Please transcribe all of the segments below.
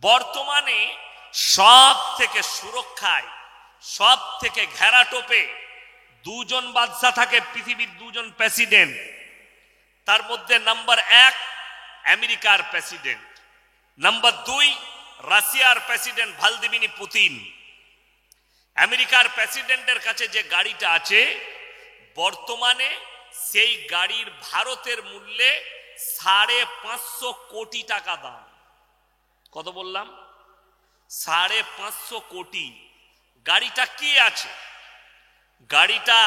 বর্তমানে সব থেকে সুরক্ষায়, সব থেকে ঘেরাটোপে দুজন বাদশা থাকে, পৃথিবীর দুজন প্রেসিডেন্ট। তার মধ্যে নাম্বার 1 আমেরিকার প্রেসিডেন্ট, নাম্বার 2 রাশিয়ার প্রেসিডেন্ট ভ্লাদিমির পুতিন। আমেরিকার প্রেসিডেন্টের কাছে যে গাড়িটা আছে বর্তমানে, সেই গাড়ির ভারতের মূল্যে 550 কোটি টাকা দাম। কত বললাম? 550 কোটি। গাড়িটা কি আছে? গাড়িটা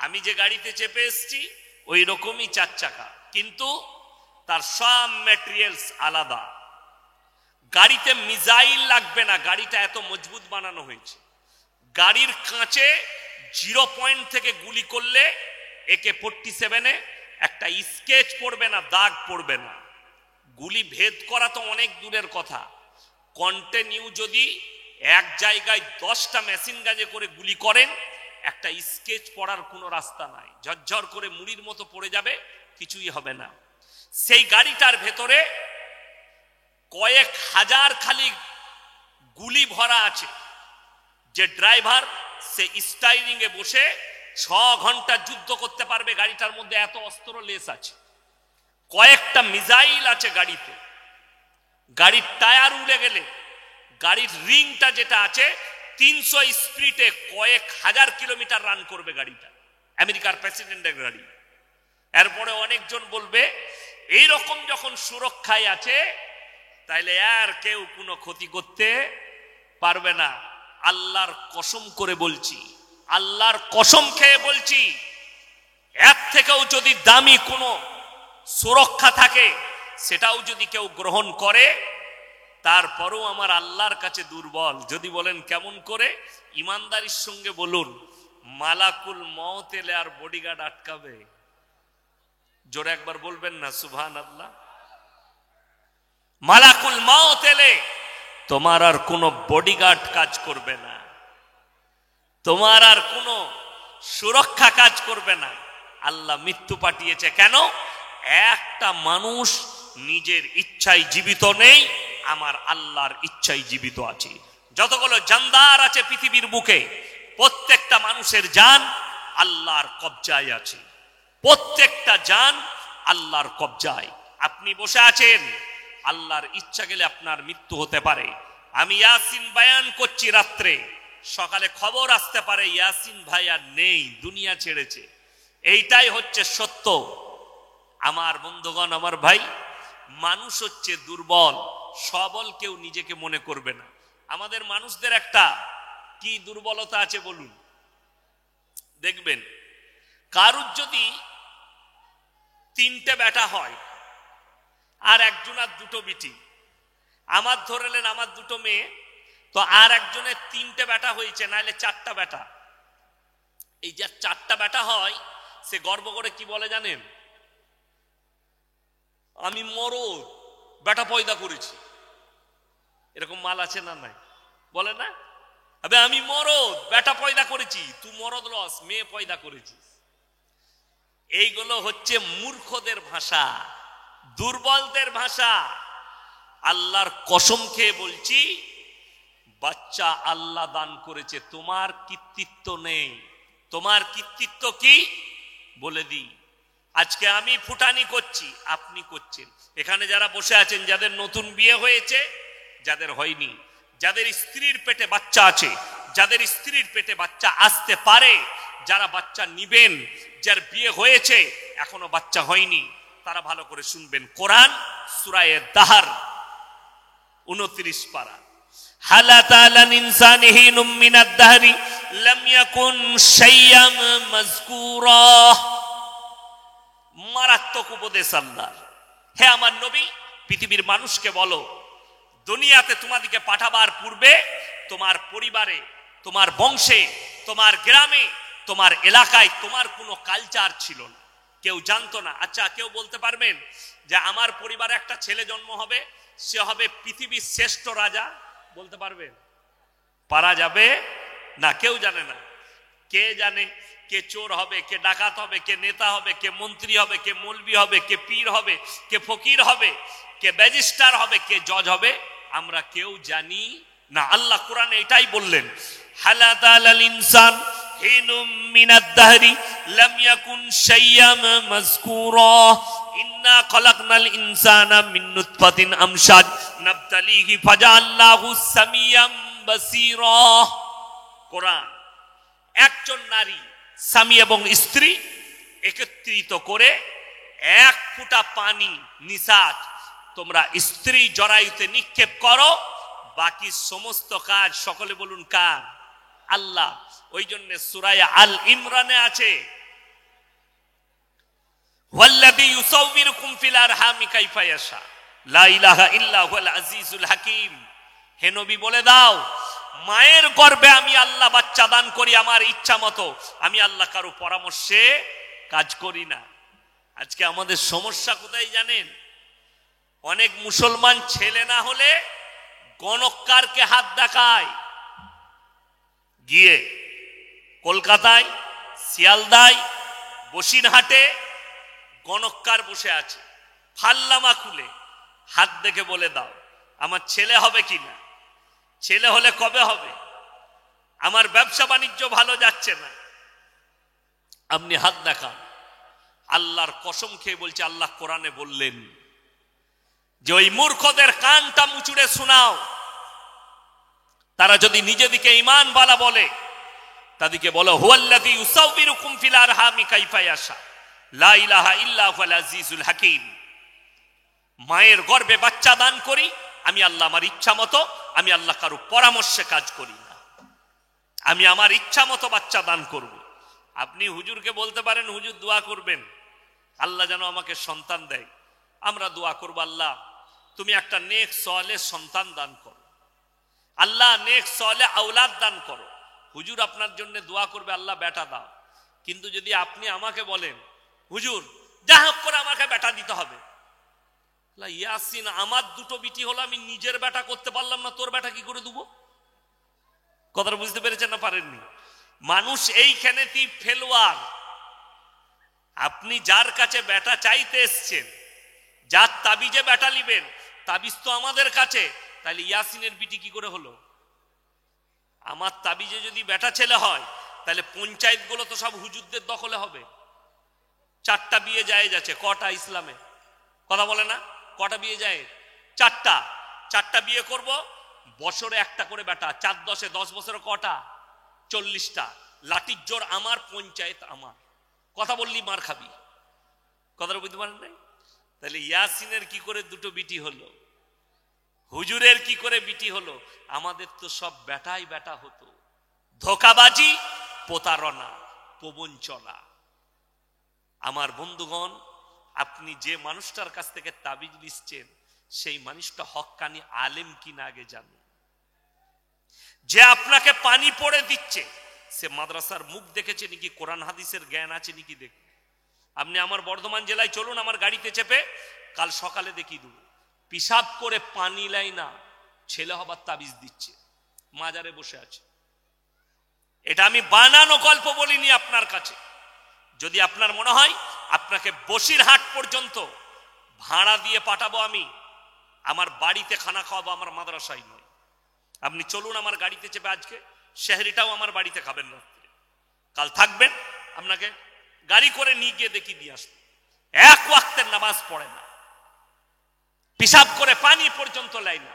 আমি যে গাড়িতে চেপে এসেছি ওই রকমই 4 চাকা, কিন্তু তার সব ম্যাটেরিয়ালস আলাদা। গাড়িতে মিসাইল লাগবে না, গাড়িটা এত মজবুত বানানো হয়েছে। গাড়ির কাঁচে 0 পয়েন্ট থেকে গুলি করলে AK-47 একটা স্কেচ পড়বে না, দাগ পড়বে না। গুলি ভেদ করা তো অনেক দূরের কথা, কন্টিনিউ যদি এক জায়গায় 10টা মেশিন গাজে করে গুলি করেন, একটা স্কেচ পড়ার কোনো রাস্তা নাই, ঝরঝর করে মুড়ির মতো পড়ে যাবে, কিছুই হবে না। সেই গাড়িটার ভেতরে কয়েক হাজার খালি গুলি ভরা আছে। যে ড্রাইভার সে স্টাইরিং এ বসে 6 ঘন্টা যুদ্ধ করতে পারবে। গাড়িটার মধ্যে এত অস্ত্র লেস আছে, কয়েকটা মিসাইল আছে গাড়িতে। গাড়ির টায়ার উড়ে গেলে গাড়ির রিংটা যেটা আছে 300 স্পিডে কয়েক হাজার কিলোমিটার রান করবে গাড়িটা, আমেরিকার প্রেসিডেন্টের গাড়ি। এরপরে অনেকজন বলবে এইরকম যখন সুরক্ষায় আছে তাইলে আর কেউ কোনো ক্ষতি করতে পারবে না। আল্লাহর কসম করে বলছি, আল্লাহর কসম খেয়ে বলছি, এর থেকেও যদি দামি কোনো সুরক্ষা থাকে সেটাও যদি কেউ গ্রহণ করে, তারপরও আমার আল্লাহর কাছে দুর্বল। যদি বলেন কেমন করে, ইমানদারির সঙ্গে বলুন, মালাকুল মউত এলে আর বডিগার্ড আটকাবে? জোরে একবার বলবেন না সুবহানাল্লাহ। মালাকুল মউত এলে তোমার আর কোনো বডিগার্ড কাজ করবে না, তোমার আর কোনো সুরক্ষা কাজ করবে না। আল্লাহ মৃত্যু পাঠিয়েছে কেন? একটা মানুষ নিজের ইচ্ছায় জীবিত নেই, আমার আল্লাহর ইচ্ছায় জীবিত আছে। যতগুলো জানদার আছে পৃথিবীর বুকে, প্রত্যেকটা মানুষের জান আল্লাহর কবজায় আছে, প্রত্যেকটা জান আল্লাহর কবজায়। আপনি বসে আছেন, আল্লাহর ইচ্ছা গেলে আপনার মৃত্যু হতে পারে। আমি ইয়াসিন বয়ান করছি রাত্রে, সকালে খবর আসতে পারে ইয়াসিন ভাই আর নেই, দুনিয়া ছেড়েছে। এইটাই হচ্ছে সত্য। আমার বন্ধুগণ, আমার ভাই, মানুষ হচ্ছে দুর্বল, সবল কেউ নিজেকে মনে করবে না। আমাদের মানুষদের একটা কি দুর্বলতা আছে বলুন? দেখবেন কারুর যদি 3টে বেটা হয় আর একজনের 2টো বিটি, আমার ধরলেন আমার 2টো মেয়ে, তো আর একজনের 3টে বেটা হয়েছে, নাহলে 4টা বেটা। এই যে 4টা বেটা হয়, সে গর্ব করে কি বলে জানেন? আমি মরদ বেটা পয়দা করেছি। এরকম মাল আছে না নাই? বলে না, আবে আমি মরদ বেটা পয়দা করেছি। তুই মরদ লস, মেয়ে পয়দা করেছিস। এইগুলো হচ্ছে মূর্খদের ভাষা, দুর্বলদের ভাষা। আল্লাহর কসম খেয়ে বলছি, বাচ্চা আল্লাহ দান করেছে, তোমার কৃতিত্ব নেই। তোমার কৃতিত্ব কি বলে দিই। আজকে আমি ফুটানি করছি, আপনি করছেন। এখানে যারা বসে আছেন, যাদের নতুন বিয়ে হয়েছে, যাদের হয়নি, যাদের স্ত্রীর পেটে বাচ্চা আছে, যাদের স্ত্রীর পেটে বাচ্চা আসতে পারে, যারা বাচ্চা নিবেন, যার বিয়ে হয়েছে এখনো বাচ্চা হয়নি, তারা ভালো করে শুনবেন। কোরআন সূরা দাহর 29 পারা, হালাত আলাল ইনসানি হিনুম মিনাদ দাহরি লাম ইয়াকুন শাইয়াম মাযকুরা। মারাত্মক উপদেশ আল্লাহর। হে আমার নবী, পৃথিবীর মানুষকে বলো, দুনিয়াতে তোমাদেরকে পাঠাবার পূর্বে তোমার পরিবারে, তোমার বংশে, তোমার গ্রামে, তোমার এলাকায় তোমার কোনো কালচার ছিল না, কেউ জানতো না। আচ্ছা, কেউ বলতে পারবেন যে আমার পরিবারে একটা ছেলে জন্ম হবে, সে হবে পৃথিবীর শ্রেষ্ঠ রাজা? বলতে পারবেন? পারা যাবে না, কেউ জানে না। কে জানে কে চোর হবে, কে ডাকাত হবে, কে নেতা হবে, কে মন্ত্রী হবে, কে মৌলবি হবে, কে পীর হবে, কে ফকির হবে, কে ব্যারিস্টার হবে, কে জজ হবে? আমরা কেউ জানি না। আল্লাহ কোরআনে এটাই বললেন, হালাতাল ইনসান হিনুম মিনাদ দাহরি লাম ইয়াকুন শাইয়াম মাযকুরা ইন্না খলাকনাল ইনসানা মিন নুতফাতিন আমশাজ নাবতালিহি ফাজআলনাহু সামিয়াম বাসীরা। কোরআন একজন নারী স্বামী এবং স্ত্রী একত্রিত করে এক ফোঁটা পানি নিসাজ তোমরা স্ত্রী জরায়ুতে নিক্ষেপ করো, বাকি সমস্ত কাজ সকলে বলুন কার? আল্লাহ। ওই জন্য সূরা আল ইমরানে আছে, ওয়াল্লাযী ইউসাউবিরুকুম ফিল আরহামি কাইফা ইয়াশা লা ইলাহা ইল্লা হুয়াল আজিজুল হাকীম। হে নবী বলে দাও, মায়ের গর্ভে আমি আল্লাহ বাচ্চা দান করি আমার ইচ্ছা মতো, আমি আল্লাহ কারো পরামর্শে কাজ করি না। আজকে আমাদের সমস্যা কোথায় জানেন? অনেক মুসলমান ছেলে না হলে গণককারকে হাত দেখায়, গিয়ে কলকাতায়, শিয়ালদায়, বসিরহাটে গণককার বসে আছে, ফাল্লামা খুলে হাত দেখে বলে দাও আমার ছেলে হবে কিনা, ছেলে হলে কবে হবে, আমার ব্যবসা বাণিজ্য ভালো যাচ্ছে না, আপনি হাত দেখান। আল্লাহর কসম খেয়ে বলছে, আল্লাহ কোরআনে বললেন যে ওই মূর্খদের কানটা মুচুড়ে শোনাও, তারা যদি নিজেদিকে ঈমানওয়ালা বলে তাদেরকে বলো, হুয়াল্লাযী ইউসাউবিরুকুম ফিল আরহামি কাইফা ইয়াশা লা ইলাহা ইল্লা হুয়াল আজিজুল হাকীম। মায়ের গর্ভে বাচ্চা দান করি আমি আল্লাহ আমার ইচ্ছা মতো, আমি আল্লাহ কারো পরামর্শে কাজ করি না, আমি আমার ইচ্ছা মতো বাচ্চা দান করব। আপনি হুজুরকে বলতে পারেন, হুজুর দোয়া করবেন আল্লাহ যেন আমাকে সন্তান দেয়। আমরা দোয়া করব, আল্লাহ তুমি একটা নেক সালেহ সন্তান দান করো, আল্লাহ নেক সালেহ আওলাদ দান করো। হুজুর আপনার জন্য দোয়া করবে, আল্লাহ বেটা দাও। কিন্তু যদি আপনি আমাকে বলেন, হুজুর যা হোক করে আমাকে বেটা দিতে হবে, ইয়াসিন আমার দুটো বিটি হলো, আমি নিজের বেটা করতে পারলাম না, তোর বেটা কি করে দেবো? কথাটা বুঝতে পেরেছেন না পারেননি? মানুষ এইখানেতেই ফেলোয়ার। আপনি যার কাছে বেটা চাইতে এসছেন, যার তাবিজে বেটা নিবেন, তাবিজ তো আমাদের কাছে, তাহলে ইয়াসিনের বিটি কি করে হলো? আমার তাবিজে যদি বেটা ছেলে হয় তাহলে পঞ্চায়েত গুলো তো সব হুজুরদের দখলে হবে। 4টা বিয়ে জায়েজ আছে, কটা ইসলামে? কথা বলে না, কটা বিয়ে যায়? 4টা। 4টা বিয়ে করব, বছরে একটা করে বেটা, 4 10 10 বছরে কটা? 40টা। লাঠির জোর আমার, পঞ্চায়েত আমার। কথা বললি মার খাবি। কথাটা বুঝতে পারেন নাই? তাহলে ইয়াসিনের কি করে দুটো বিটি হলো? হুজুরের কি করে বিটি হলো? আমাদের তো সব বেটাই বেটা হতো। ধোকাবাজি, প্রতারণা, প্রবঞ্চনা। আমার বন্ধুগণ, আপনি যে মানুষটার কাছ থেকে তাবিজ নিচ্ছেন সেই মানুষটা হক্কানি আলেম কিনা আগে জানুন। যে আপনাকে পানি পড়ে দিচ্ছে সে মাদ্রাসার মুখ দেখেছে নাকি, কোরআন হাদিসের জ্ঞান আছে নাকি দেখুন। আপনি আমার বর্ধমান জেলায় চলুন, আমার গাড়িতে চেপে কাল সকালে দেখিয়ে দেবো, পিসাব করে পানি লাই না, ছেলে হবার তাবিজ দিচ্ছে, মাজারে বসে আছে। এটা আমি বানানো গল্প বলিনি আপনার কাছে। যদি আপনার মনে হয় আপনাকে বসিরহাট পর্যন্ত ভাড়া দিয়ে পাঠাবো, আমি আমার বাড়িতে খানা খাওয়াবো, আমার মাদ্রাসায় নয়। আপনি চলুন আমার গাড়িতে চেপে, আজকে শেহরিটাও আমার বাড়িতে খাবেন না, কাল থাকবেন, আপনাকে গাড়ি করে নিয়ে গিয়ে দেখিয়ে দিয়ে আসবো। এক ওয়াক্তের নামাজ পড়ে না, পিসাব করে পানি পর্যন্ত লাই না,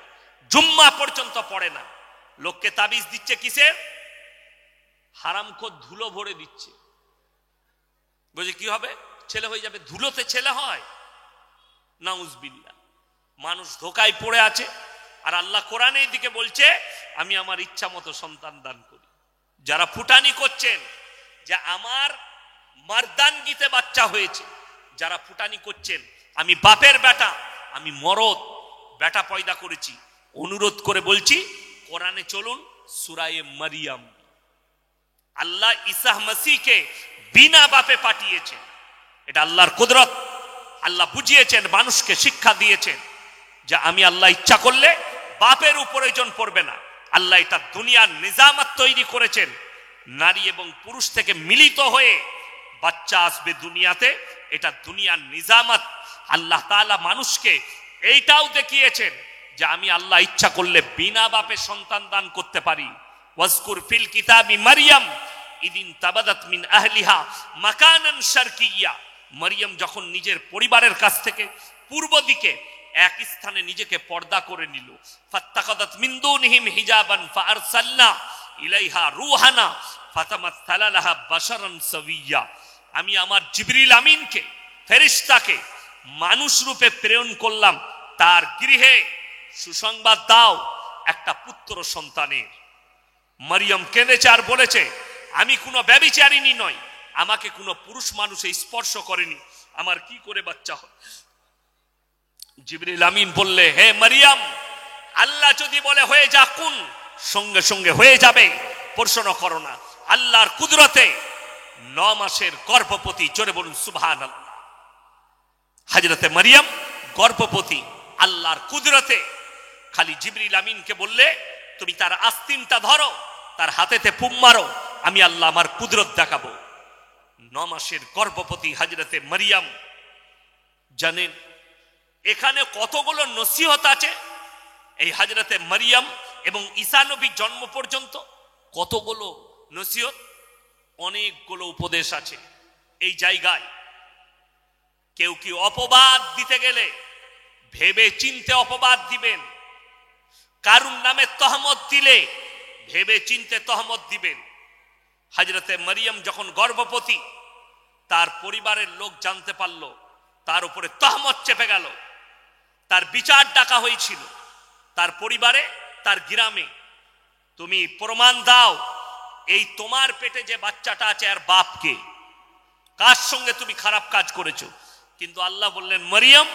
জুম্মা পর্যন্ত পড়ে না, লোককে তাবিজ দিচ্ছে কিসের? হারামখোর ধুলো ভরে দিচ্ছে। বুঝে কি হবে? ছেলে হয়ে যাবে। ধুলোতে ছেলে হয়? নাউজুবিল্লাহ। মানুষ ধোকায় পড়ে আছে। আর আল্লাহ কোরআনে দিকে বলছে, আমি আমার ইচ্ছা মতো সন্তান দান করি। যারা ফুটানি করছেন যে আমার মারদানগিতে বাচ্চা হয়েছে, যারা ফুটানি করছেন আমি বাপের বেটা, আমি মরদ বেটা পয়দা করেছি, অনুরোধ করে বলছি কোরআনে চলুন, সূরা মারিয়াম। আল্লাহ ঈসা মসিহকে বিনা বাপে পাঠিয়েছেন, এটা আল্লাহর কুদরত। আল্লাহ বুঝিয়েছেন, মানুষকে শিক্ষা দিয়েছেন যে আমি আল্লাহ ইচ্ছা করলে বাপের প্রয়োজন পড়বে না। আল্লাহ এটা দুনিয়ার নিজামত তৈরি করেছেন, নারী এবং পুরুষ থেকে মিলিত হয়ে বাচ্চা আসবে দুনিয়াতে, এটা দুনিয়ার নিজামত। আল্লাহ তাআলা মানুষকে এইটাও দেখিয়েছেন যে আমি আল্লাহ ইচ্ছা করলে বিনা বাপে সন্তান দান করতে পারি। ওয়াজকুর ফিল কিতাবি মারিয়াম ইদিন তাবাদাত মিন আহলিহা মাকানান শারকিয়্যা। মারিয়াম যখন নিজের পরিবারের কাছ থেকে পূর্ব দিকে এক স্থানে নিজেকে পর্দা করে নিল, ফাত্তাখাযাত মিন দুনিহিম হিজাবান ফাআরসালনা ইলাইহা রূহানা ফাতামাসসালা লাহা বাশারান সাওয়্যা। আমি আমার জিবরিল আমিনকে, ফেরেশতাকে মানুষ রূপে প্রেরণ করলাম, তার গৃহে সুসংবাদ দাও একটা পুত্র সন্তানের। মারিয়াম কেঁদেছে আর বলেছে, আমি কোনো ব্যভিচারিণী নই, আমাকে কোনো পুরুষ মানুষে স্পর্শ করেনি, আমার কি করে বাচ্চা হয়? জিবরিল আমিন বললে, হে মারিয়াম, আল্লাহ যদি বলে হয়ে যা কুন, সঙ্গে সঙ্গে হয়ে যাবে, প্রশ্ন করো না। আল্লাহর কুদরতে 9 মাসের গর্ভবতী, জোরে বলুন সুবহানাল্লাহ। হযরতে মারিয়াম গর্ভবতী আল্লাহর কুদরতে। খালি জিবরিল আমিনকে বললে, তুমি তার আস্তিনটা ধরো, তার হাতেতে ফুম মারো, আমি আল্লাহ আমার কুদরত দেখাবো। 9 মাসের গর্ভবতী হযরতে মারিয়াম। জানেন এখানে কতগুলো নসিহত আছে এই হযরতে মারিয়াম এবং ঈসা নবী জন্ম পর্যন্ত? কতগুলো নসিহত, অনেকগুলো উপদেশ আছে এই জায়গায়। কেউ কি অপবাদ দিতে গেলে ভেবে চিনতে অপবাদ দিবেন। কারুর নামে তহমত দিলে ভেবে চিনতে তহমত দিবেন। হযরতে মারিয়াম যখন গর্ভবতী, তার পরিবারের লোক জানতে পারল, তার উপরে তহমত চেপে গেল, তার বিচার ডাকা হয়েছিল তার পরিবারে, তার গ্রামে। তুমি প্রমাণ দাও, এই তোমার পেটে যে বাচ্চাটা আছে আর বাপকে, কার সঙ্গে তুমি খারাপ কাজ করেছো? কিন্তু আল্লাহ বললেন, মারিয়াম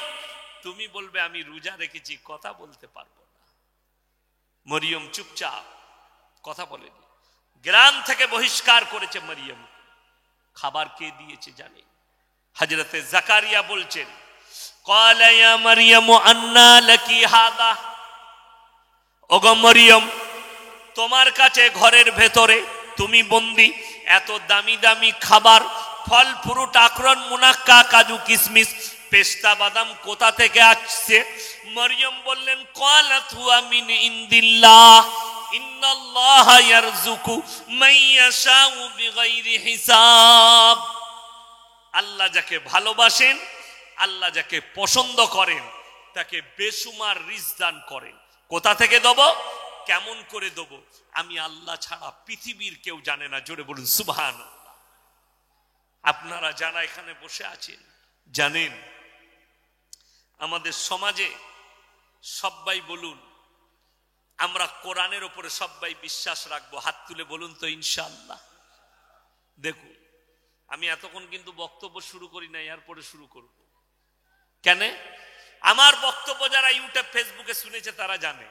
তুমি বলবে আমি রোজা রেখেছি, কথা বলতে পারবো না। মারিয়াম চুপচাপ, কথা বলেনি। গ্রাম থেকে বহিষ্কার করেছে মারিয়াম। খাবার কে দিয়েছে জানেন? হযরতে জাকারিয়া বলছেন, ক্বালা ইয়া মারিয়াম আন্না লাকি হাদা। ওগো মারিয়াম, তোমার কাছে ঘরের ভেতরে তুমি বন্দি, এত দামি দামি খাবার, ফল ফ্রুট, আকরণ, মুনাক্কা, কাজু কিশমিশ, পেস্তা বাদাম কোথা থেকে আসছে? মারিয়াম বললেন, ক্বালাত হুয়া মিন ইনদিল্লাহ ইন্নাল্লাহা ইয়ারযুকু মান ইয়াশাউ বিগাইরি হিসাব। আল্লাহ যাকে ভালোবাসেন, আল্লাহ যাকে পছন্দ করেন, তাকে বেসুমার রিজক দান করেন। কোথা থেকে দেব, কেমন করে দেব, আমি আল্লাহ ছাড়া পৃথিবীর কেউ জানে না। জোরে বলুন সুবহানাল্লাহ। আপনারা যারা এখানে বসে আছেন জানেন, আমাদের সমাজে সবাই বলুন, আমরা কোরআনের উপরে সবাই বিশ্বাস রাখবো। হাত তুলে বলুন তো ইনশাআল্লাহ। দেখুন, আমি এতক্ষণ কিন্তু বক্তব্য শুরু করি না, এরপরে শুরু করব। কেন? আমার বক্তব্য যারা ইউটিউব ফেসবুকে শুনেছে তারা জানে।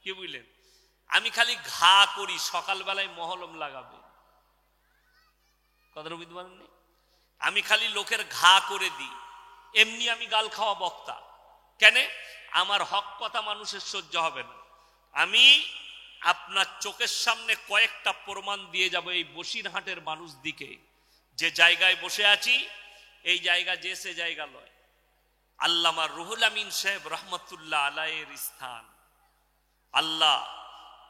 কি বুঝলেন? আমি খালি ঘা করি, সকালবেলায় মহলম লাগাবে, কথাটা বুঝতে পারেননি? আমি খালি লোকের ঘা করে দিই, এমনি আমি গাল খাওয়া বক্তা। কেন? আমার হক কথা মানুষের সহ্য হবে না। আমি আপনার চোখের সামনে কয়েকটা প্রমাণ দিয়ে যাব এই বসিরহাটের মানুষ দিকে। যে জায়গায় বসে আছি, এই জায়গা যে সে জায়গা লয়, আল্লামা রুহুল আমিন সাহেব রহমতুল্লাহ আলাইহির স্থান। আল্লাহ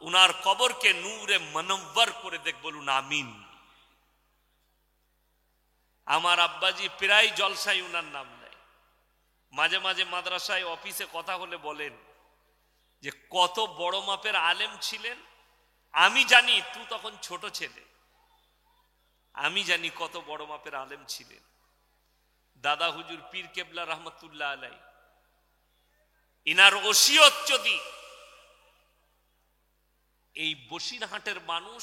উনার কবরকে নূরে মুনవ్বর করে দেখ, বলুন আমিন। আমার আব্বাজি প্রায় জলসায় উনার নাম নেয়। মাঝে মাঝে মাদ্রাসায় অফিসে কথা হলে বলেন যে কত বড় মাপের আলেম ছিলেন। আমি জানি, তুই তখন ছোট ছেলে, আমি জানি কত বড় মাপের আলেম ছিলেন। দাদা হুজুর পীর কেবলা রহমতুল্লাহ আলাই, ইনার ওসিয়ত যদি এই বসিরহাটের মানুষ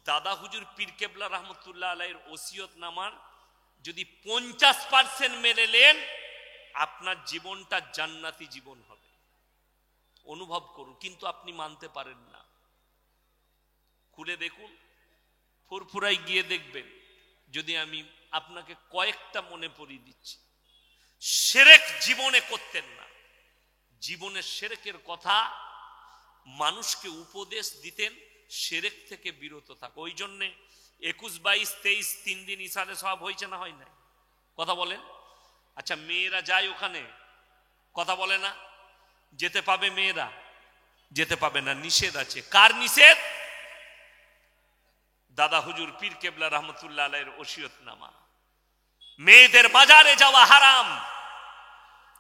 দাদা হুজুর পীর কেবলা রহমতুল্লাহ আলাইয়ের ওসিয়ত নামার যদি 50% মেনে নেন, আপনার জীবনটা জান্নাতি জীবন হবে। অনুভব করুন, কিন্তু আপনি মানতে পারেন না। খুলে দেখুন, ফুরফুরাই গিয়ে দেখবেন। যদি আমি আপনাকে কয়েকটা মনে পড়িয়ে দিচ্ছি। শিরক জীবনে করতেন না, জীবনে শিরকের কথা মানুষকে উপদেশ দিতেন, শিরক থেকে বিরত থাক। ওই জন্যে 21, 22, 23 3 দিন ইসালে সওয়াব হয়েছে না হয় না? কথা বলেন। আচ্ছা, মেয়েরা যায় ওখানে, কথা বলে না? যেতে পাবে মেয়েরা, যেতে পাবে না, নিষেধ আছে। কার নিষেধ? দাদা হুজুর পীর কেবলা রহমতুল্লাহ আলাইহির ওসিয়তনামা। মেয়েদের বাজারে যাওয়া হারাম,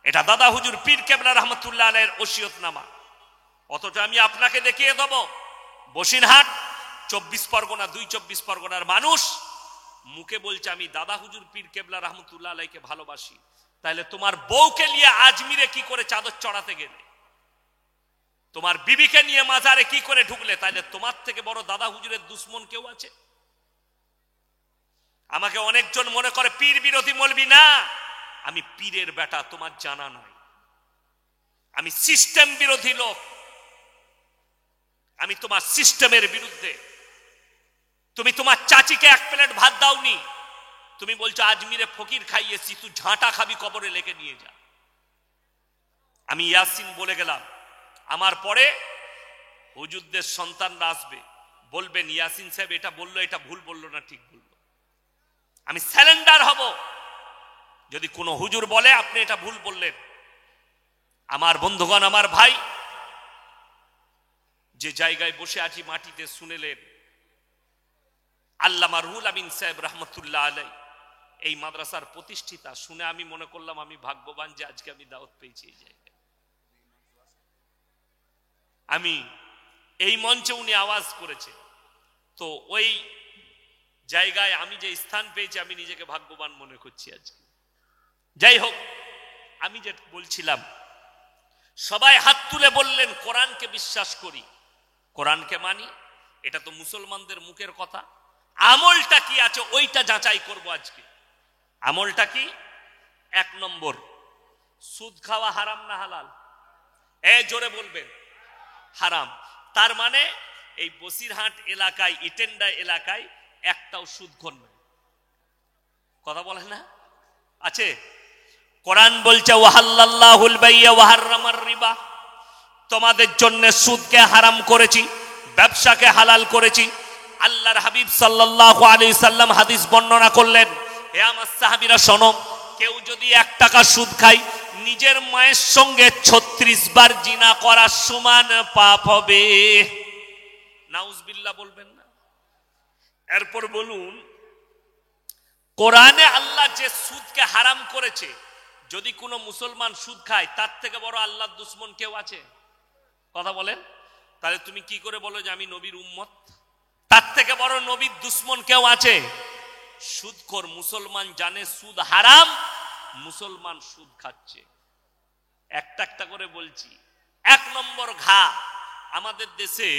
এটা দাদা হুজুর পীর কেবলা রহমতুল্লাহ আলাইহির ওসিয়তনামা। অথচ আমি আপনাকে দেখিয়ে দেব, বসিরহাট 24 পরগনা, 24 পরগনার মানুষ মুখে বলছে আমি দাদা হুজুর পীর কেবলা রহমতুল্লাহ আলাইহিকে ভালোবাসি। তাহলে তোমার বউকে নিয়ে আজমিরে কি করে চাদর চড়াতে গেলে? তোমার বিবিকে নিয়ে মাজারে কি করে ঢুকলে? তাহলে তোমার থেকে বড় দাদা হুজুরের দুশ্মন কেউ আছে? আমাকে অনেকজন মনে করে পীর বিরোধী মৌলবি। না, আমি পীরের বেটা, তোমার জানা নয়। আমি সিস্টেম বিরোধী লোক, আমি তোমার সিস্টেমের বিরুদ্ধে। তুমি তোমার চাচিকে এক প্লেট ভাত দাওনি, তুমি বলছো আজমিরে ফকির খাইয়েছি, তুই ঝাঁটা খাবি, কবরে লেগে নিয়ে যা। আমি ইয়াসিন বলে গেলাম, আমার পরে হুজুরদের সন্তানরা আসবে, বলবেন ইয়াসিন সাহেব এটা বললো, এটা ভুল বললো না ঠিক বললো। আমি স্যালেন্ডার হব যদি কোনো হুজুর বলে আপনি এটা ভুল বললেন। আমার বন্ধুগণ, আমার ভাই, যে জায়গায় বসে আছি মাটিতে শুনেলেন আল্লামা রুহুল আমিন সাহেব রহমতুল্লাহ আলাই এই মাদ্রাসার প্রতিষ্ঠিতা, শুনে আমি মনে করলাম আমি ভাগ্যবান যে আজকে আমি দাওয়াত পেয়েছি এই জায়গায়। আমি এই মঞ্চে উনি আওয়াজ করেছে, তো ওই জায়গায় আমি যে স্থান পেয়েছি আমি নিজেকে ভাগ্যবান মনে করছি আজকে। যাই হোক, আমি যে বলছিলাম, সবাই হাত তুলে বললেন কোরআনকে বিশ্বাস করি, কোরআনকে মানি। এটা তো মুসলমানদের মুখের কথা। আমলটা কি আছে ওইটা যাচাই করব আজকে। আমলটা কি? 1 নম্বর, সুদ খাওয়া হারাম না হালাল? জোরে বলবেন। হারাম। তার মানে এই বসিরহাট এলাকায়, ইটেন্ডা এলাকায় একটাও সুদখোর নেই। কথা বলে না? আছে? কোরআন বলছে ওয়াহাল্লাল্লাহুল বাইয়া ওয়া হাররামার রিবা, তোমাদের জন্য সুদকে হারাম করেছি, ব্যবসাকে হালাল করেছি। আল্লাহর হাবিব সাল্লাল্লাহু আলাইহি সাল্লাম হাদিস বর্ণনা করলেন, হে আমার সাহাবীরা শোনো, কেউ যদি 1 টাকা সুদ খায় নিজের মায়ের সঙ্গে 36 বার জিনা করার সমান পাপ হবে। নাউজুবিল্লাহ বলবেন না? এরপর বলুন, কোরআনে আল্লাহ যে সুদকে হারাম করেছে, যদি কোনো মুসলমান সুদ খায় তার থেকে বড় আল্লাহর দুশমন কেউ আছে? কথা বলেন। তাহলে তুমি কি করে বলো যে আমি নবীর উম্মত? তার থেকে বড় নবীর দুশমন কেউ আছে? সুদখোর মুসলমান জানে সুদ হারাম, মুসলমান সুদ খাচ্ছে। একটা একটা করে বলছি। 1 নম্বর ঘা, আমাদের দেশে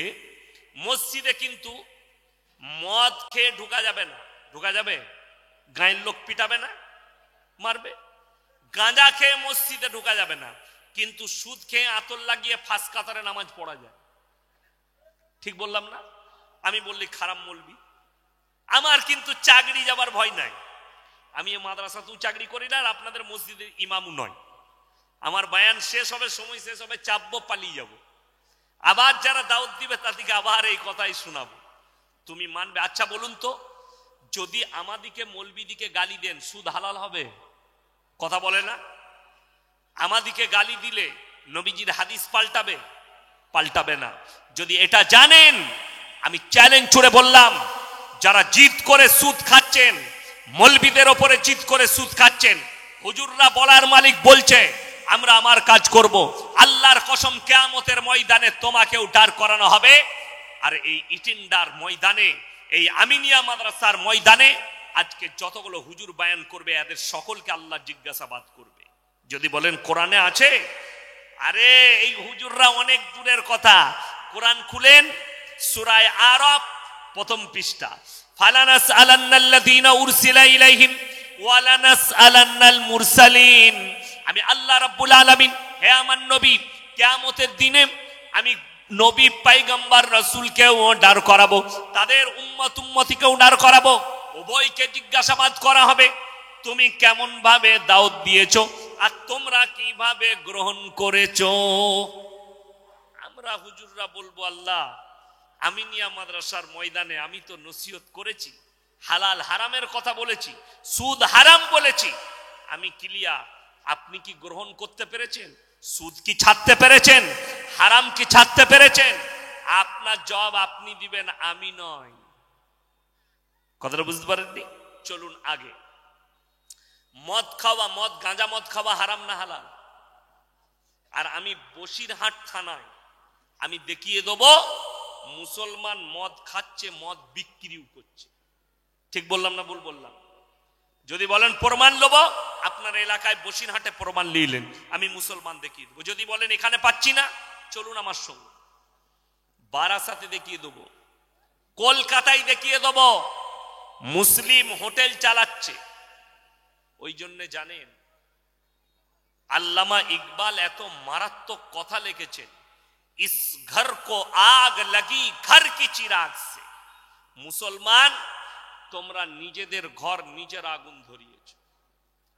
মসজিদে কিন্তু মদ খেয়ে ঢোকা যাবে না। ঢোকা যাবে? গায়ের লোক পিটাবে না, মারবে। গাঁজা খেয়ে মসজিদে ঢোকা যাবে না, কিন্তু সুদ খেয়ে আতর লাগিয়ে ফাঁস কাতারে নামাজ পড়া যায়। ঠিক বললাম না? আমি বললি খারাপ বলবি। আমার কিন্তু চাকরি যাবার ভয় নাই। আমি মাদ্রাসাতেও চাকরি করি না, আর আপনাদের মসজিদের ইমামও নয়। আমার বায়ান শেষ হবে, সময় শেষ হবে, চাপবো, পালিয়ে যাব। আবার যারা দাওয়াত দিবে তাদেরকে আবার এই কথাই শোনাবো, তুমি মানবে? আচ্ছা বলুন তো, যদি আমাদিকে মৌলবিদিকে গালি দেন সুদ হালাল হবে? কথা বলে না? আমাদিকে গালি দিলে নবীজির হাদিস পাল্টাবে? পাল্টাবে না। যদি এটা জানেন, আমি চ্যালেঞ্জ ছুড়ে বললাম, যারা জিদ করে সুদ খাচ্ছেন, মৌলবিদের ওপরে জিদ করে সুদ খাচ্ছেন, হুজুররা বলার মালিক বলছে আমরা আমার কাজ করব, আল্লাহর কসম কিয়ামতের ময়দানে তোমাকেও দাঁড় করানো হবে। আর এই ইটিন্ডার ময়দানে, এই আমিনিয়া মাদ্রাসার ময়দানে আজকে যতগুলো হুজুর বায়ান করবে এদের সকলকে আল্লাহ জিজ্ঞাসাবাদ করবে। যদি বলেন কোরআনে আছে, আরে এই হুজুররা অনেক দূরের কথা। কোরআন খুলেন, সূরা আরাফ 1ম পৃষ্ঠা, ফালানাসআলান্নাল্লাযীনা উরসিলা ইলাইহিম ওয়া লানাসআলান্নাল মুরসালিন। আমি আল্লাহ রাব্বুল আলামিন, হে আমার নবী, কিয়ামতের দিনে আমি নবী, পয়গম্বর, রাসূলকেও দাঁড় করাবো, তাদের উম্মতিকেও দাঁড় করাবো। উভয়কে জিজ্ঞাসাবাদ করা হবে, তুমি কেমন ভাবে দাওয়াত দিয়েছো আর তোমরা কিভাবে গ্রহণ করেছো। আমরা হুজুররা বলবো, আল্লাহ, আমিনিয়া মাদ্রাসার ময়দানে আমি তো নসিহত করেছি, হালাল হারামের কথা বলেছি, সুদ হারাম বলেছি, আমি ক্লিয়ার। আপনি কি গ্রহণ করতে পেরেছেন? সুদ কি ছাড়তে পেরেছেন? হারাম কি ছাড়তে পেরেছেন? আপনার জবাব আপনি দিবেন, আমি নয়। কথাটা বুঝতে পারেননি? চলুন আগে। মদ খাওয়া, মদ গাঁজা মদ খাওয়া হারাম না হালাল? আর আমি বসিরহাট থানায় আমি দেখিয়ে দেব মুসলমান মদ খাচ্ছে, মদ বিক্রিও করছে। ঠিক বললাম না ভুল বললাম? যদি বলেন প্রমাণ নেব, আপনার এলাকায় বসিরহাটে প্রমাণ নিলেন, আমি মুসলমান দেখিয়ে দেবো। যদি বলেন এখানে পাচ্ছি না, চলুন আমার সঙ্গে, বারাসাতে দেখিয়ে দেবো, কলকাতায় দেখিয়ে দেব মুসলিম হোটেল চালাচ্ছে। ওই জন্য জানেন আল্লামা ইকবাল এত মারাত্মক কথা লিখেছেন, ইস ঘর কো আগ লাগি ঘর কি চিরাগ সে। মুসলমান, তোমরা নিজেদের ঘর নিজের আগুন ধরিয়েছ।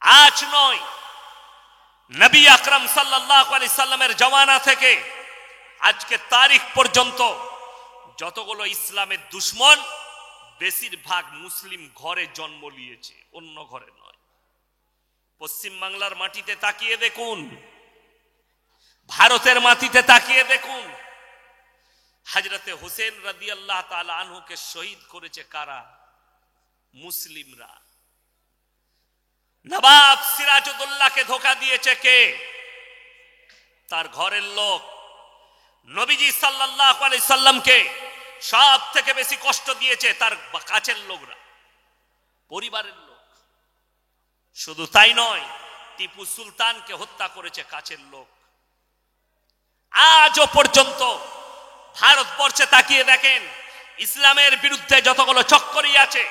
আজ নয়, নবী আকরাম সাল্লাল্লাহু আলাইহি সাল্লামের জামানা থেকে আজকে তারিখ পর্যন্ত যতগুলো ইসলামের দুশ্মন, বেশিরভাগ মুসলিম ঘরে জন্ম নিয়েছে, অন্য ঘরে নয়। পশ্চিম বাংলার মাটিতে তাকিয়ে দেখুন, ভারতের মাটিতে তাকিয়ে দেখুন, হযরতে হোসেন রাদিয়াল্লাহু তাআলা আনহুকে শহীদ করেছে কারা? মুসলিমরা। নবাব সিরাজউদ্দৌলাকে ধোঁকা দিয়েছে কে? তার ঘরের লোক। নবীজি সাল্লাল্লাহু আলাইহি সাল্লামকে সব থেকে বেশি কষ্ট দিয়েছে তার কাছের লোকরা, পরিবারের লোক। শুধু তাই নয়, টিপু সুলতানকে হত্যা করেছে কাছের লোক। আজও পর্যন্ত ভারতবর্ষে তাকিয়ে দেখেন, ইসলামের বিরুদ্ধে যতগুলো চক্করই আছে,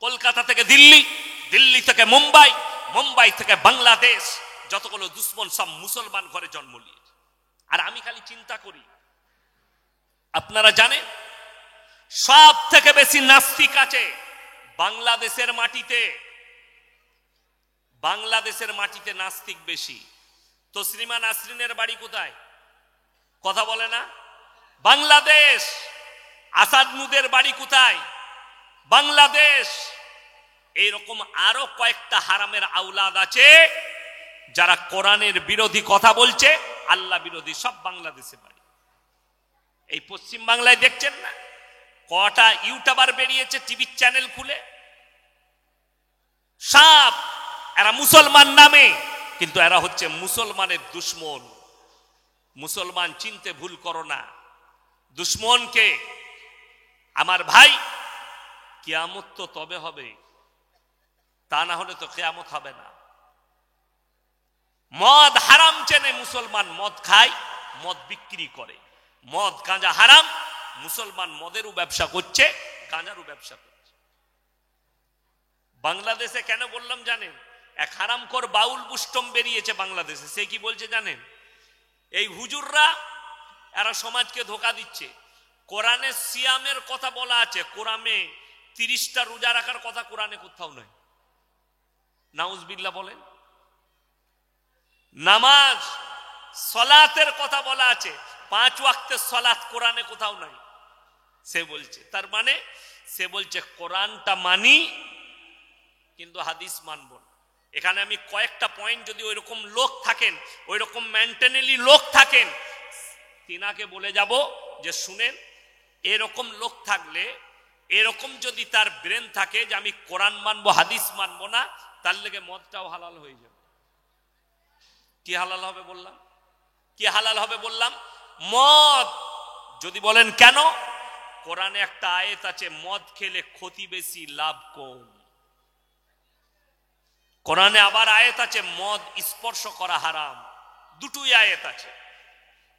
কলকাতা থেকে দিল্লি, দিল্লি থেকে মুম্বাই, মুম্বাই থেকে বাংলাদেশ, যতগুলো দুশ্মন সব মুসলমান ঘরে জন্ম নিয়েছে। আর আমি খালি চিন্তা করি, আপনারা জানেন সব থেকে বেশি নাস্তিক আছে বাংলাদেশের মাটিতে। বাংলাদেশের মাটিতে নাস্তিক বেশি। তসলিমা নাসরিনের বাড়ি কোথায়? কথা বলে না? বাংলাদেশ। আসাদ নুদের বাড়ি কোথায়? বাংলাদেশ। এইরকম আরো কয়েকটা হারামের আওলাদ আছে যারা কোরআনের বিরোধী কথা বলছে, আল্লাহ বিরোধী, সব বাংলাদেশে বাড়ি। এই পশ্চিম বাংলায় দেখছেন না কটা ইউটিউবার বেরিয়েছে টিভি চ্যানেল খুলে, সব এরা মুসলমান নামে, কিন্তু এরা হচ্ছে মুসলমানের দুশ্মন। মুসলমান চিনতে ভুল করো না দুশ্মনকে। আমার ভাই, কিয়ামত তো তবে হবে, তা না হলে তো কিয়ামত হবে না। মদ হারাম চেনে মুসলমান, মদ খায়, মদ বিক্রি করে। মদ গাঁজা হারাম, মুসলমান মদেরও ব্যবসা করছে, গাঁজারও ব্যবসা করছে। বাংলাদেশে কেন বললাম জানেন? এক হারামখোর বাউল বুষ্টম বেরিয়েছে বাংলাদেশে। সে কি বলছে জানেন? এই হুজুররা এরা সমাজকে ধোঁকা দিচ্ছে। কোরআনে সিয়ামের কথা বলা আছে, কোরআনে 30টা রোজা রাখার কথা কোরআনে কোথাও নাই। নাউজুবিল্লাহ বলেন। নামাজ সলাতের কথা বলা আছে, 5 ওয়াক্তের সলাত কোরআনে কোথাও নাই। সে বলছে, তার মানে সে বলছে কোরআনটা মানি কিন্তু হাদিস মানব না। এখানে আমি কয়েকটা পয়েন্ট, যদি ওইরকম লোক থাকেন, ওইরকম মেন্টালি লোক থাকেন, তিনাকে বলে যাব যে শুনেন, এরকম লোক থাকলে, এরকম যদি তার ব্রেন থাকে যে আমি কোরআন মানবো হাদিস মানবো না, তার লেগে মদটাও হালাল হয়ে যাবে। কি হালাল হবে বললাম? কি হালাল হবে বললাম? মদ। যদি বলেন কেন, কোরআনে একটা আয়াত আছে, মদ খেলে ক্ষতি বেশি লাভ কম। কোরআনে আবার আয়াত আছে, মদ স্পর্শ করা হারাম। দুটোই আয়াত আছে।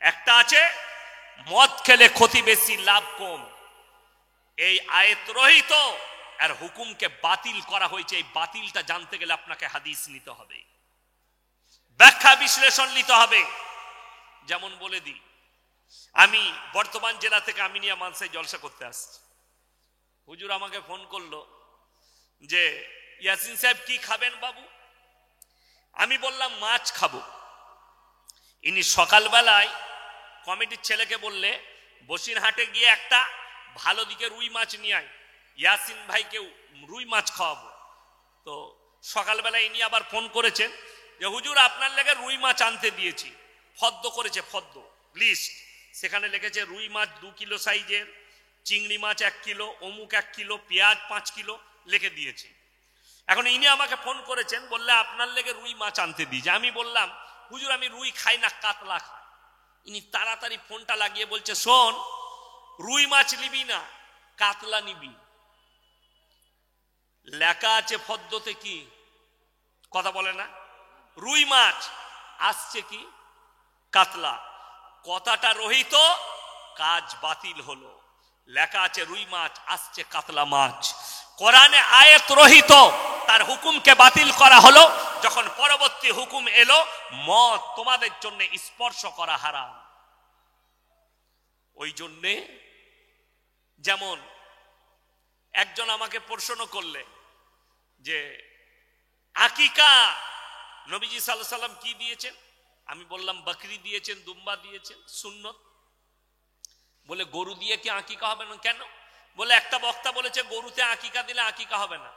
একটা আছে মদ খেলে ক্ষতি বেশি লাভ কম। এই আয়াত রহিত আর হুকুমকে বাতিল করা হয়েছে। এই বাতিলটা জানতে গেলে আপনাকে হাদিস নিতে হবে, ব্যাখ্যা বিশ্লেষণ নিতে হবে। যেমন বলে দিই, আমি বর্তমান জেলা থেকে আমিনিয়া মানসায় জলসা করতে আসছি। হুজুর আমাকে ফোন করলো যে ইয়াসিন সাহেব কি খাবেন বাবু? আমি বললাম মাছ খাবো। ইনি সকালবেলায় কমিটির ছেলেকে বললে বসিরহাটে গিয়ে একটা ভালো দিকে রুই মাছ নিয়ে আয়, ইয়াসিন ভাইকে রুই মাছ খাওয়াবো। তো সকালবেলায় ইনি আবার ফোন করেছেন যে হুজুর আপনার লেগে রুই মাছ আনতে দিয়েছি, ফদ্দ করেছে, ফদ্দ লিস্ট, সেখানে লিখেছে রুই মাছ 2 কিলো সাইজের, চিংড়ি মাছ 1 কিলো, অমুক 1 কিলো, পেঁয়াজ 5 কিলো লিখে দিয়েছি। এখন ইনি আমাকে ফোন করেছেন, বললে আপনার লেগে রুই মাছ আনতে দিয়েছে। আমি বললাম হুজুর আমি রুই খাই না, কাতলা খাই। ইনি তাড়াতাড়ি ফোনটা লাগিয়ে বলছে শোন, রুই মাছ নিবি না, কাতলা নিবি। লেখা আছে ফদ্দতে কি, কথা বলে না, রুই মাছ, আসছে কি কাতলা। কথাটা রহিত, কাজ বাতিল হলো। লেখা আছে রুই মাছ, আসছে কাতলা মাছ। কোরআনে আয়াত রহিত, তার হুকুমকে বাতিল করা হলো। যখন পরবর্তী হুকুম এলো, মদ তোমাদের জন্য স্পর্শ করা হারাম। ওই জন্যে যেমন একজন আমাকে প্রশ্ন করলে যে আকিকা নবীজি সাল্লাল্লাহু আলাইহি সাল্লাম কি দিয়েছেন, আমি বললাম বকরি দিয়েছেন, দুম্বা দিয়েছেন, সুন্নত। বলে গরু দিয়ে কি আকিকা হবে না? কেন? বলে একটা বক্তা বলেছে গরুতে আকিকা দিলে আকিকা হবে না।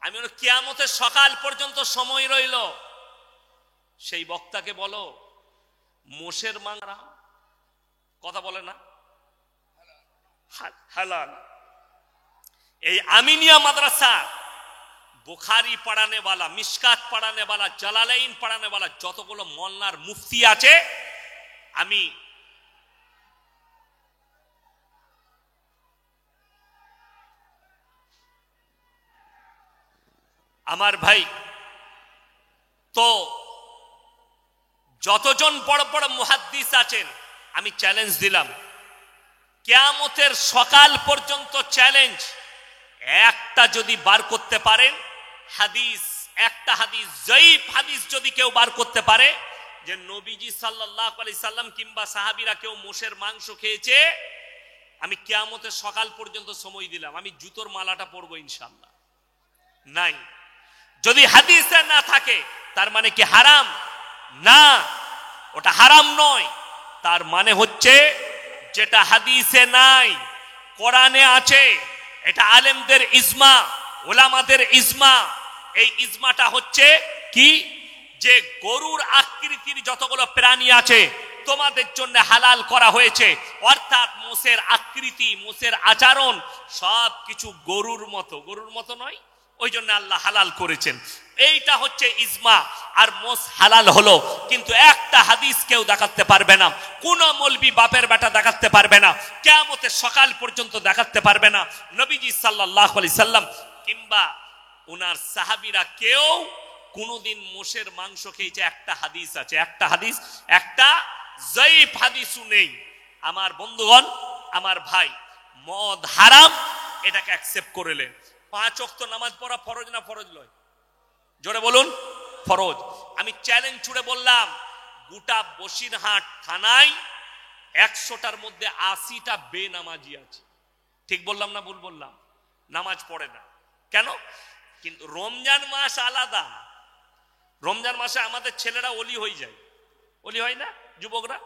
আমি বলি কিয়ামতের সকাল পর্যন্ত সময় রইল, সেই বক্তাকে বলো মোষের মাংস কথা বলে না, হালাল। এই আমিনিয়া মাদ্রাসা বুখারি পড়ানে वाला, মিশকাত পড়ানে वाला, জালালাইন পড়ানে वाला যতগুলো মোল্লার মুফতি আছে, আমি আমার ভাই তো যতজন বড় বড় মুহাদ্দিস আছেন, আমি চ্যালেঞ্জ দিলাম কিয়ামতের সকাল পর্যন্ত চ্যালেঞ্জ, একটা যদি বার করতে পারেন হাদিস, একটা হাদিস জয়ীফ হাদিস যদি কেউ বার করতে পারে যে নবীজি সাল্লাল্লাহু আলাইহি সাল্লাম কিংবা সাহাবীরা কেউ মোষের মাংস খেয়েছে, আমি কিয়ামতের সকাল পর্যন্ত সময় দিলাম, আমি জুতোর মালাটা পরবো ইনশাআল্লাহ। নাই, যদি হাদিসে না থাকে তার মানে কি হারাম? না, ওটা হারাম নয়। তার মানে হচ্ছে যেটা হাদিসে নাই কোরআনে আছে, এটা আলেমদের ইজমা, ওলামাদের ইজমা। এই ইজমাটা হচ্ছে কি, যে গরুর আকৃতির যতগুলো প্রাণী আছে তোমাদের জন্য হালাল করা হয়েছে, অর্থাৎ মোষের আকৃতি, মোষের আচরণ সব কিছু গরুর মতো, গরুর মতো নয়, ওই জন্য আল্লাহ হালাল করেছেন। এইটা হচ্ছে ইজমা। আর মোষ হালাল হলো, কিন্তু একটা হাদিস কেউ দেখাতে পারবে না, কোন মৌলবি বাপের বেটা দেখাতে পারবে না, কিয়ামতের সকাল পর্যন্ত দেখাতে পারবে না নবীজি সাল্লাল্লাহু আলাইহি সাল্লাম কিংবা ওনার সাহাবীরা কেউ কোনদিন মোষের মাংস খেয়েছে। একটা হাদিস আছে, একটা হাদিস, একটা জয়ীফ হাদিসও নেই। আমার বন্ধুগণ, আমার ভাই, মদ হারাম, এটাকে অ্যাকসেপ্ট করলেন। 5 ওয়াক্ত নামাজ পড়া ফরজ না ফরজ নয়? জোরে বলুন, ফরজ। আমি চ্যালেঞ্জ ছুড়ে বললাম গোটা বসিরহাট থানায় 100টার মধ্যে 80টা বেনামাজি আছে। ঠিক বললাম না ভুল বললাম? নামাজ পড়ে না। কেন? কিন্তু রমজান মাস আলাদা। রমজান মাসে আমাদের ছেলেরা ওলি হয়ে যায়, ওলি হয় না? যুবকরা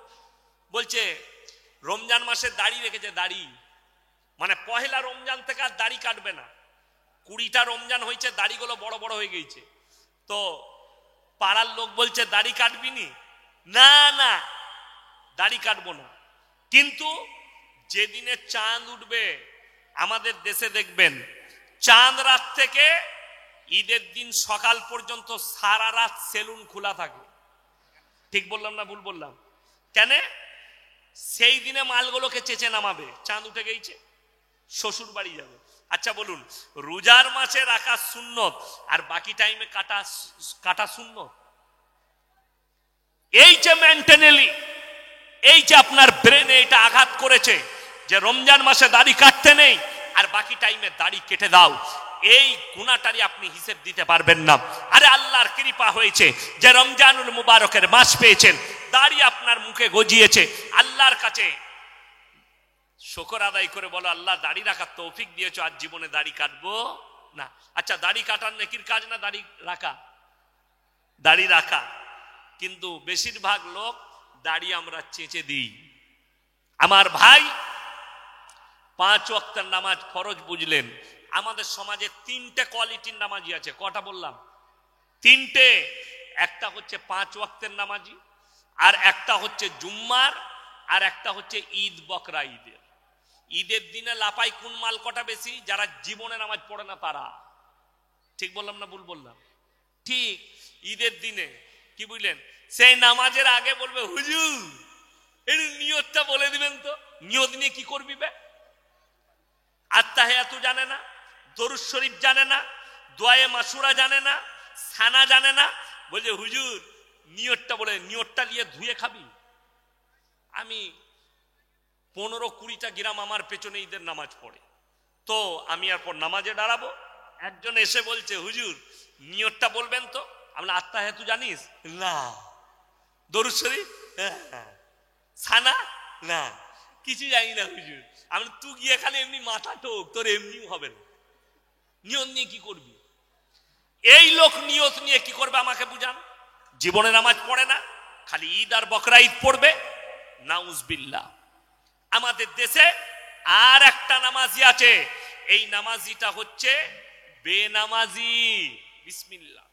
বলছে রমজান মাসে দাড়ি রেখেছে, দাড়ি মানে পহেলা রমজান থেকে আর দাড়ি কাটবে না। 20টা রমজান হয়েছে, দাড়িগুলো বড় বড় হয়ে গেছে। তো পাড়ার লোক বলছে দাড়ি কাটবি নি? না না, দাড়ি কাটবো না। কিন্তু যেদিনে চাঁদ উঠবে আমাদের দেশে দেখবেন চাঁদ রাত থেকে ঈদের দিন সকাল পর্যন্ত সারা রাত সেলুন খোলা থাকে। ঠিক বললাম না ভুল বললাম? কেন? সেই দিনে মালগুলোকে চেঁচে নামাবে, চাঁদ উঠে গেছে, শ্বশুর বাড়ি যাবে। আচ্ছা বলুন, রোজার মাসে রাখা সুন্নত আর বাকি টাইমে কাটা সুন্নত? এই যে মেন্টালি, এই যে আপনার ব্রেনে এটা আঘাত করেছে যে রমজান মাসে দাড়ি কাটতে নেই আর বাকি টাইমে দাড়ি কেটে দাও, এই গুনাহটারই আপনি হিসেব দিতে পারবেন না। আরে আল্লাহর কৃপা হয়েছে যে রমজানুল মুবারকের মাস পেয়েছেন, দাড়ি আপনার মুখে গজিয়েছে, আল্লাহর কাছে শুকর আদায় করে বলো আল্লাহ দাড়ি রাখার তৌফিক দিয়েছো, আর জীবনে দাড়ি কাটবো না। আচ্ছা, দাড়ি কাটার নেকির কাজ না দাড়ি রাখা? দাড়ি রাখা। কিন্তু বেশিরভাগ লোক দাড়ি আমরা চেঁচে দিই। আমার ভাই, 5 ওয়াক্তের নামাজ ফরজ বুঝলেন। আমাদের সমাজে 3টে কোয়ালিটির নামাজি আছে। কটা বললাম? 3টে। একটা হচ্ছে 5 ওয়াক্তের নামাজি, আর একটা হচ্ছে জুম্মার, আর একটা হচ্ছে ঈদ বকরা ঈদের। ঈদের দিনে লাপাই কোন মাল কটা বেশি? যারা জীবনে নামাজ পড়ে না তারা। ঠিক বললাম না ভুল বললাম? ঠিক। ঈদের দিনে কি বুঝলেন, সেই নামাজের আগে বলবে হুজুর এর নিয়তটা বলে দিবেন তো। নিয়ত নিয়ে কি করবি বে? আত্তাহিয়াতু জানে না, দরুদ শরীফ জানে না, দোয়ায়ে মাসুরা জানে না, সানা জানে না, বলছে হুজুর নিয়তটা বলে। নিয়তটা নিয়ে ধুয়ে খাবি? আমি 15-20টা গ্রাম আমার পেছনে ঈদের নামাজ পড়ে, তো আমি আর পর নামাজে দাঁড়াবো, একজন এসে বলছে হুজুর নিয়তটা বলবেন তো। আমরা আত্তাহিয়াতু জানিস? না। দরুদ শরীফ? সানা? না, কিছু জানি না হুজুর। আমি তুই গিয়ে খালি এমনি মাথা টোক, তোর এমনিও হবে না। নিয়ত নিয়ে কি করবি? এই লোক নিয়ত নিয়ে কি করবে আমাকে বুঝান। জীবনে নামাজ পড়ে না, খালি ঈদ আর বকরা ঈদ পড়বে। নাউজবিল্লাহ। আমাদের দেশে আর একটা নামাজি আছে, এই নামাজিটা হচ্ছে বেনামাজি। বিসমিল্লাহ।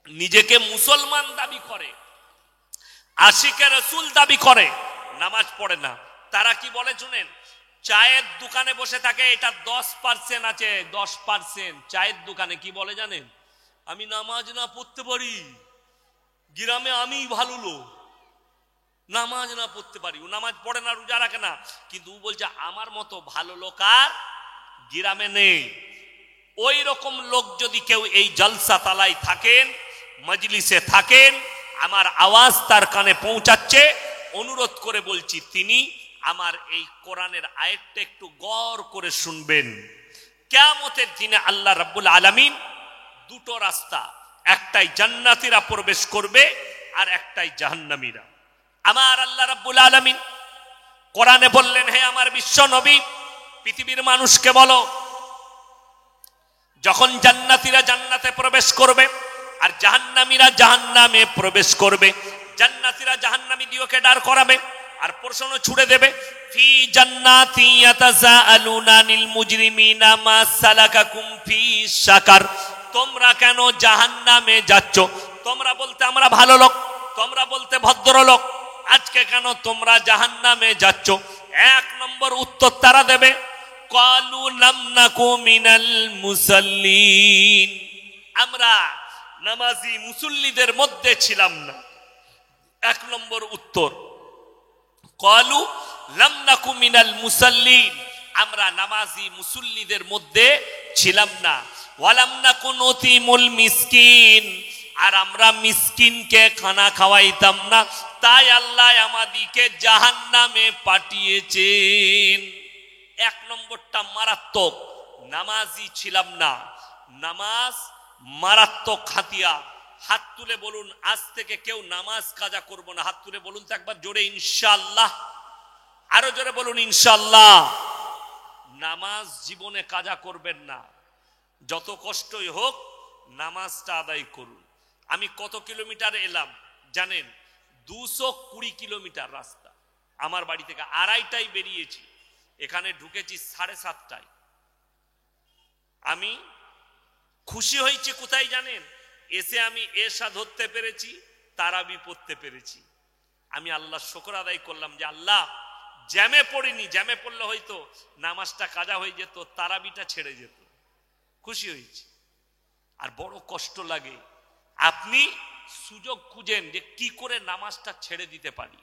নিজেকে মুসলমান দাবি করে, আশিকে রাসূল দাবি করে, নামাজ পড়ে না। তারা কি বলে শুনেন, চায়ের দোকানে বসে থাকে, এটা 10% আছে, 10%। চায়ের দোকানে কি বলে জানেন? আমি নামাজ না পড়তে পারি, গ্রামে আমি ভালো লোক, নামাজ না পড়তে পারি। ও নামাজ পড়ে না, রোজা রাখে না, কিন্তু ও বলছে আমার মতো ভালো লোক আর গ্রামে নেই। ওই রকম লোক যদি কেউ এই জলসা তালায় থাকেন, মজলিসে থাকেন, আমার আওয়াজ তার কানে পৌঁছাচ্ছে, অনুরোধ করে বলছি তিনি আমার এই কোরআনের আয়াতটা একটু গৌর করে শুনবেন। কিয়ামতের দিনে আল্লাহ রাব্বুল আলামিন দুটো রাস্তা, একটাই জান্নাতীরা প্রবেশ করবে আর একটাই জাহান্নামীরা। আমার আল্লাহ রাব্বুল আলামিন কোরআনে বললেন, হে আমার বিশ্ব নবী, পৃথিবীর মানুষকে বলো, যখন জান্নাতীরা জান্নাতে প্রবেশ করবে আর জাহান্নামীরা জাহান্নামে প্রবেশ করবে, জান্নাতীরা জাহান্নামীদেরকে দাঁড় করাবে আর প্রশ্ন ছুড়ে দেবে, ফি জান্নাতি ইয়াতাসাআলুনা আনিল মুজরিমিনা মা সালাকাকুম ফি সাকার। তোমরা কেন জাহান্নামে যাচ্ছ? তোমরা বলতে আমরা ভালো লোক, তোমরা বলতে ভদ্রলোক, আজকে কেন তোমরা জাহান্নামে যাচ্ছ? 1 নম্বর উত্তর তারা দেবে, ক্বালু লাম নাকু মিনাল মুসাল্লিন। আমরা নামাজি মুসল্লিদের মধ্যে ছিলাম না। 1 নম্বর উত্তর, ক্বালু লাম নাকু মিনাল মুসাল্লিন, আমরা নামাজি মুসল্লিদের মধ্যে ছিলাম না। ওয়ালাম নাকু নুতিমুল মিসকিন, আর আমরা মিসকিনকে খানা খাওয়াইতাম না, তাই আল্লাহ আমাদিকে জাহান্নামে পাঠিয়েছেন। 1 নম্বরটা মারাত্মক, নামাজি ছিলাম না। নামাজ মারাত্মক হাতিয়ার। হাত তুলে বলুন আজ থেকে কেউ নামাজ কাজা করব না। হাত তুলে বলুন তো একবার জোরে ইনশাআল্লাহ। আরো জোরে বলুন ইনশাআল্লাহ। নামাজ জীবনে কাজা করবেন না, যত কষ্টই হোক নামাজটা আদায় করুন। আমি কত কিলোমিটার এলাম জানেন? 220 কিলোমিটার রাস্তা। আমার বাড়ি থেকে 2:30টায় বেরিয়েছি, এখানে ঢুকেছি 7:30টায়। আমি খুশি হয়েছি কোথায় জানেন? এসে আমি এশা ধরতে পেরেছি, তারাবি পড়তে পেরেছি। আমি আল্লাহ শুকর আদায় করলাম যে আল্লাহ জ্যামে পড়িনি, জ্যামে পড়লে হয়তো নামাজটা কাজা হয়ে যেত, তারাবিটা ছেড়ে যেত। খুশি হয়েছি। আর বড় কষ্ট লাগে, আপনি সুযোগ খুঁজেন যে কি করে নামাজটা ছেড়ে দিতে পারি।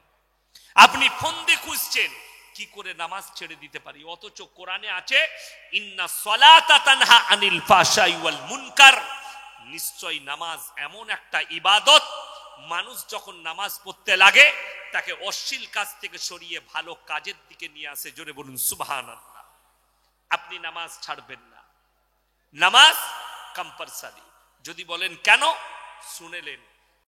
আপনি ফন্দি খুঁজছেন কি করে নামাজ ছেড়ে দিতে পারি, অথচ কোরআনে আছে ইন্না সলাতা তানহা আনিল ফাহশাই ওয়াল মুনকার। নিশ্চয় নামাজ এমন একটা ইবাদত, মানুষ যখন নামাজ পড়তে লাগে তাকে অশ্লীল কাজ থেকে সরিয়ে ভালো কাজের দিকে নিয়ে আসে। জোরে বলুন সুবহানাল্লাহ। আপনি নামাজ ছাড়বেন না, নামাজ কম্পালসারি। যদি বলেন কেন, শুনেলেন